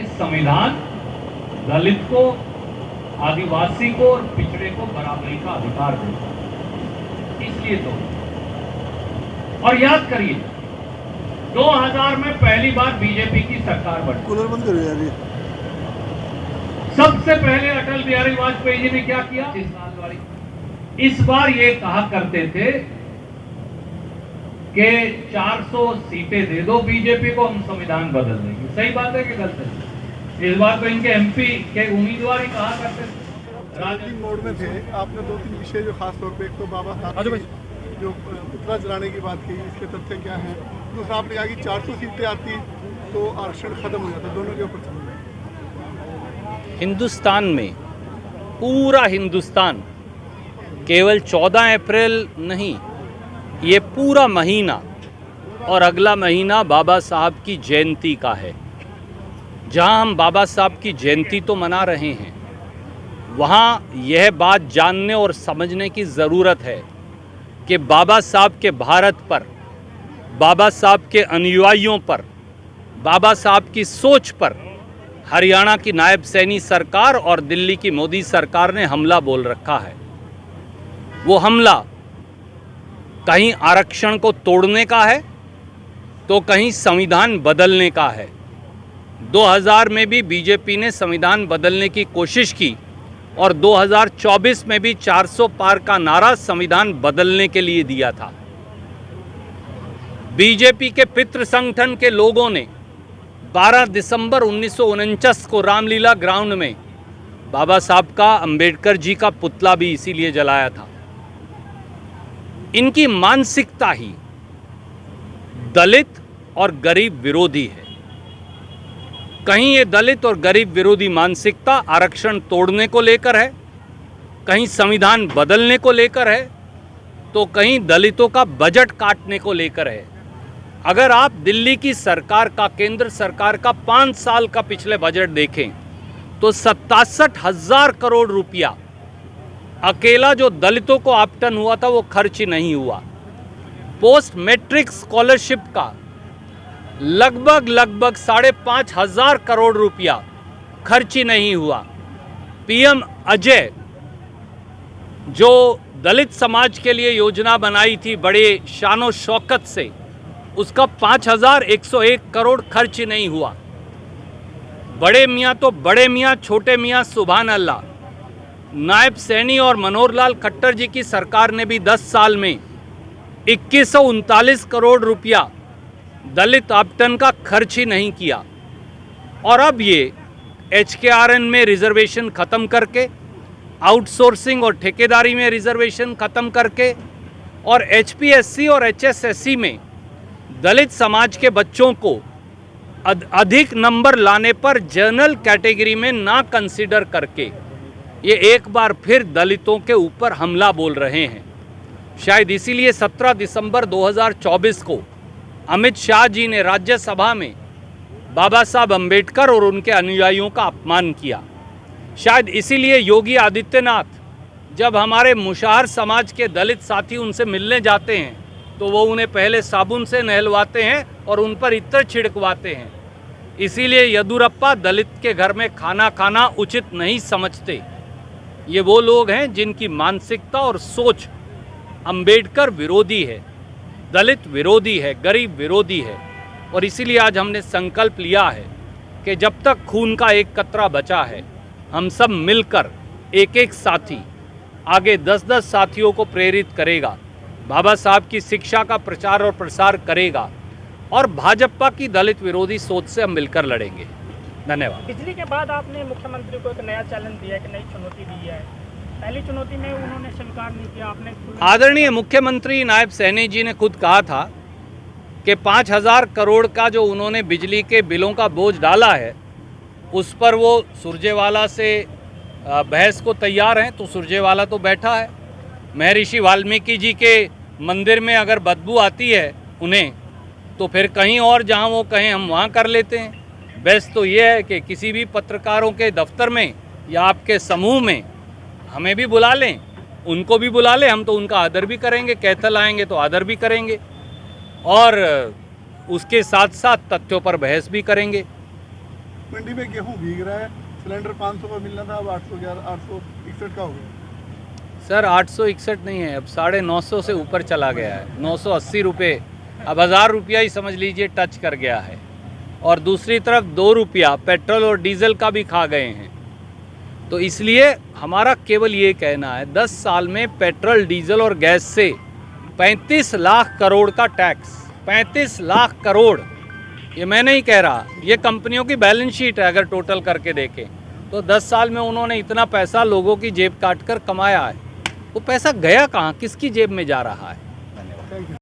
कि संविधान दलित को, आदिवासी को और पिछड़े को बराबरी का अधिकार देता है, इसलिए तो। और याद करिए 2000 में पहली बार बीजेपी की सरकार बनी। कूलर बंद करो यार। सबसे पहले अटल बिहारी वाजपेयी जी ने क्या किया? इस बार ये कहा करते थे कि 400 सीटें दे दो बीजेपी को, हम संविधान बदल देंगे। सही बात है कि गलत है? इस बार तो इनके एमपी के उम्मीदवार ही कहा करते थे। राजनीतिक मोड में थे। आपने 2-3 विषय जो खास तौर पे, एक तो बाबा साहब जो पुतला जलाने की बात की, इसके तथ्य क्या है? दूसरा आपने कहा कि 400 सीटें आती तो आरक्षण खत्म हो जाता। दोनों के ऊपर हिंदुस्तान में, पूरा हिंदुस्तान, केवल 14 अप्रैल नहीं, ये पूरा महीना और अगला महीना बाबा साहब की जयंती का है। जहां हम बाबा साहब की जयंती तो मना रहे हैं, वहां यह बात जानने और समझने की ज़रूरत है कि बाबा साहब के भारत पर, बाबा साहब के अनुयायियों पर, बाबा साहब की सोच पर हरियाणा की नायब सैनी सरकार और दिल्ली की मोदी सरकार ने हमला बोल रखा है। वो हमला कहीं आरक्षण को तोड़ने का है तो कहीं संविधान बदलने का है। 2000 में भी बीजेपी ने संविधान बदलने की कोशिश की और 2024 में भी 400 पार का नारा संविधान बदलने के लिए दिया था। बीजेपी के पितृ संगठन के लोगों ने 12 दिसंबर 1949 को रामलीला ग्राउंड में बाबा साहब का, अंबेडकर जी का पुतला भी इसीलिए जलाया था। इनकी मानसिकता ही दलित और गरीब विरोधी है। कहीं ये दलित और गरीब विरोधी मानसिकता आरक्षण तोड़ने को लेकर है, कहीं संविधान बदलने को लेकर है, तो कहीं दलितों का बजट काटने को लेकर है। अगर आप दिल्ली की सरकार का, केंद्र सरकार का 5 साल का पिछले बजट देखें तो 67,000 करोड़ रुपया अकेला जो दलितों को आवंटन हुआ था वो खर्च ही नहीं हुआ। पोस्ट मैट्रिक स्कॉलरशिप का लगभग 5,500 करोड़ रुपया खर्च ही नहीं हुआ। पीएम अजय जो दलित समाज के लिए योजना बनाई थी बड़े शानो शौकत से, उसका 5,101 करोड़ खर्च ही नहीं हुआ। बड़े मियाँ तो बड़े मियाँ, छोटे मियाँ सुभान अल्लाह। नायब सैनी और मनोहर लाल खट्टर जी की सरकार ने भी 10 साल में 2139 करोड़ रुपया दलित आवंटन का खर्च ही नहीं किया। और अब ये HKRN में रिजर्वेशन ख़त्म करके, आउटसोर्सिंग और ठेकेदारी में रिजर्वेशन ख़त्म करके, और HPSC और HSSC में दलित समाज के बच्चों को अधिक नंबर लाने पर जनरल कैटेगरी में ना कंसीडर करके ये एक बार फिर दलितों के ऊपर हमला बोल रहे हैं। शायद इसीलिए 17 दिसंबर 2024 को अमित शाह जी ने राज्यसभा में बाबा साहब अंबेडकर और उनके अनुयायियों का अपमान किया। शायद इसीलिए योगी आदित्यनाथ जब हमारे मुशाहर समाज के दलित साथी उनसे मिलने जाते हैं तो वो उन्हें पहले साबुन से नहलवाते हैं और उन पर इत्र छिड़कवाते हैं। इसीलिए येदियुरप्पा दलित के घर में खाना खाना उचित नहीं समझते। ये वो लोग हैं जिनकी मानसिकता और सोच अंबेडकर विरोधी है, दलित विरोधी है, गरीब विरोधी है। और इसीलिए आज हमने संकल्प लिया है कि जब तक खून का एक कतरा बचा है, हम सब मिलकर एक एक साथी आगे 10-10 साथियों को प्रेरित करेगा, बाबा साहब की शिक्षा का प्रचार और प्रसार करेगा और भाजपा की दलित विरोधी सोच से हम मिलकर लड़ेंगे। धन्यवाद। बिजली के बाद आपने मुख्यमंत्री को एक नया चैलेंज दिया है, कि नई चुनौती दी है। पहली चुनौती में उन्होंने स्वीकार नहीं किया, आपने। आदरणीय मुख्यमंत्री नायब सैनी जी ने खुद कहा था कि 5,000 करोड़ का जो उन्होंने बिजली के बिलों का बोझ डाला है उस पर वो सुरजेवाला से बहस को तैयार हैं। तो सुरजेवाला तो बैठा है। महर्षि वाल्मीकि जी के मंदिर में अगर बदबू आती है उन्हें, तो फिर कहीं और जहां वो कहें हम वहां कर लेते हैं। बेस्ट तो ये है कि किसी भी पत्रकारों के दफ्तर में या आपके समूह में हमें भी बुला लें, उनको भी बुला लें, हम तो उनका आदर भी करेंगे। कैथल आएंगे तो आदर भी करेंगे और उसके साथ साथ तथ्यों पर बहस भी करेंगे। मंडी में गेहूं भीग रहा है, सिलेंडर 500 का मिलना था, अब 861 का हो गया। सर 861 नहीं है, अब 950 से ऊपर चला गया है, 980 रुपये, अब 1000 रुपया ही समझ लीजिए टच कर गया है। और दूसरी तरफ 2 रुपया पेट्रोल और डीजल का भी खा गए हैं। तो इसलिए हमारा केवल ये कहना है 10 साल में पेट्रोल डीजल और गैस से 35 लाख करोड़ का टैक्स, 35 लाख करोड़, ये मैं नहीं कह रहा, ये कंपनियों की बैलेंस शीट है, अगर टोटल करके देखें तो 10 साल में उन्होंने इतना पैसा लोगों की जेब काट कर कमाया है। वो पैसा गया कहाँ, किसकी जेब में जा रहा है? Thank you.